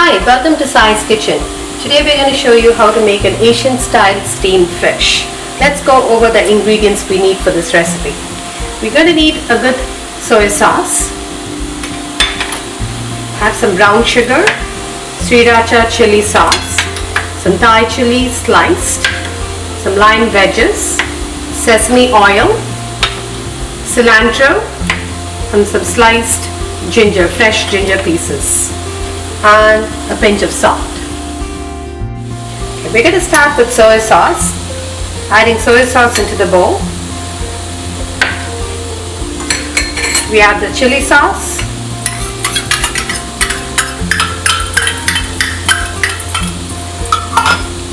Hi, welcome to Sai's Kitchen. Today we're going to show you how to make an Asian style steamed fish. Let's go over the ingredients we need for this recipe. We're going to need a good soy sauce, have some brown sugar, sriracha chili sauce, some Thai chili sliced, some lime wedges, sesame oil, cilantro, and some sliced ginger, fresh ginger pieces, and a pinch of salt. Okay, we're going to start with soy sauce. Adding soy sauce into the bowl. We add the chili sauce,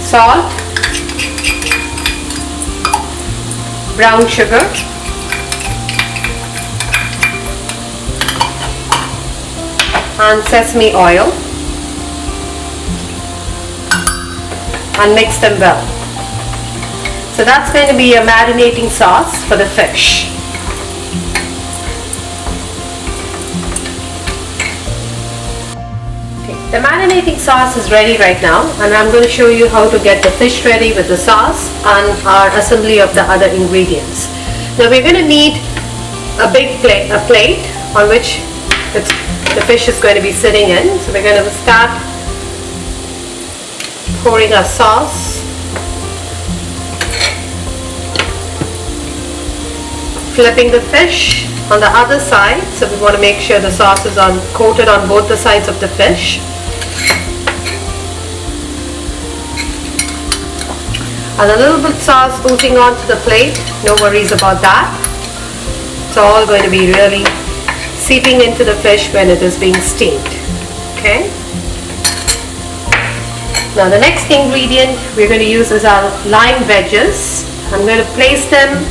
salt, brown sugar, and sesame oil, and mix them well. So that's going to be a marinating sauce for the fish. Okay, the marinating sauce is ready right now, and I'm going to show you how to get the fish ready with the sauce and our assembly of the other ingredients. Now we're going to need a big plate, on which the fish is going to be sitting in. So we're going to start pouring our sauce, flipping the fish on the other side. So we want to make sure the sauce is coated on both the sides of the fish. And a little bit sauce oozing onto the plate, no worries about that. It's all going to be really seeping into the fish when it is being steamed. Okay. Now the next ingredient we're going to use is our lime wedges. I'm going to place them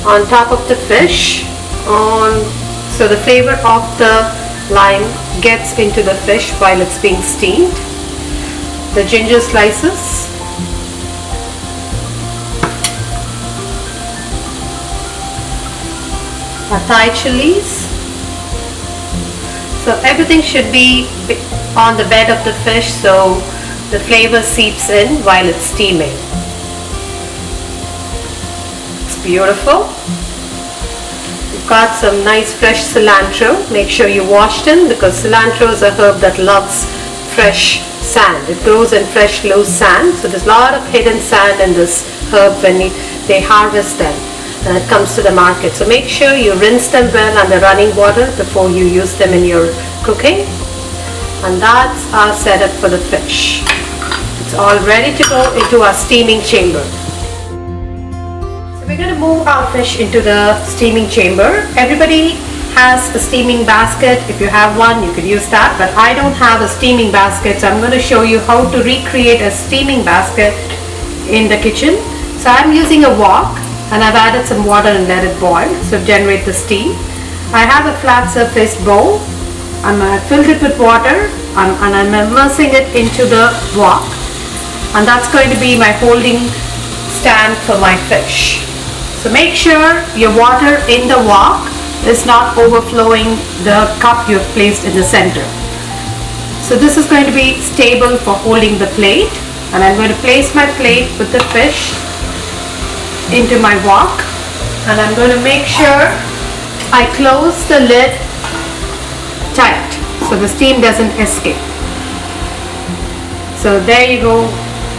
on top of the fish, so the flavor of the lime gets into the fish while it's being steamed. The ginger slices, our Thai chilies. So everything should be on the bed of the fish so the flavor seeps in while it's steaming. It's beautiful. We've got some nice fresh cilantro. Make sure you wash them because cilantro is a herb that loves fresh sand. It grows in fresh loose sand. So there's a lot of hidden sand in this herb when they harvest them. And it comes to the market. So make sure you rinse them well under running water before you use them in your cooking. And that's our setup for the fish. It's all ready to go into our steaming chamber. So we're going to move our fish into the steaming chamber. Everybody has a steaming basket. If you have one, you could use that. But I don't have a steaming basket, so I'm going to show you how to recreate a steaming basket in the kitchen. So I'm using a wok. And I've added some water and let it boil, so generate the steam. I have a flat surfaced bowl. I'm filled it with water and I'm immersing it into the wok. And that's going to be my holding stand for my fish. So make sure your water in the wok is not overflowing the cup you've placed in the center. So this is going to be stable for holding the plate. And I'm going to place my plate with the fish into my wok, and I'm going to make sure I close the lid tight so the steam doesn't escape. So there you go,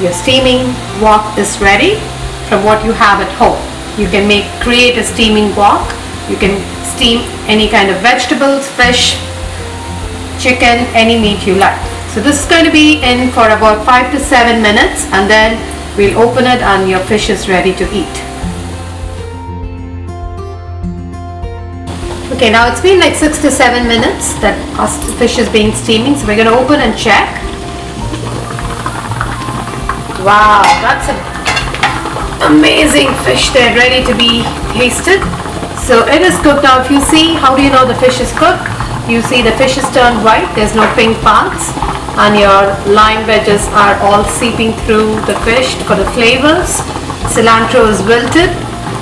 your steaming wok is ready from what you have at home. You can create a steaming wok. You can steam any kind of vegetables, fish, chicken, any meat you like. So this is going to be in for about 5 to 7 minutes, and then we'll open it and your fish is ready to eat. Okay, now it's been like 6 to 7 minutes that our fish is being steaming. So we're going to open and check. Wow, that's an amazing fish there, ready to be tasted. So it is cooked. Now if you see, how do you know the fish is cooked? You see the fish is turned white, there's no pink parts, and your lime wedges are all seeping through the fish for the flavors. Cilantro is wilted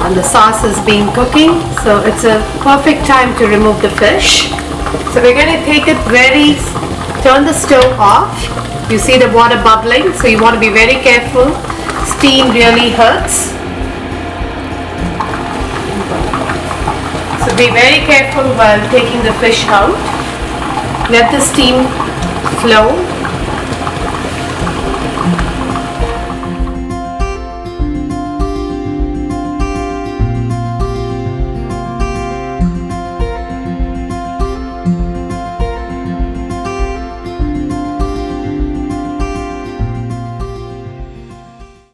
and the sauce is being cooking, so it's a perfect time to remove the fish. So we're going to take it very Turn the stove off. You see the water bubbling, so you want to be very careful. Steam really hurts. So be very careful while taking the fish out. Let the steam flow.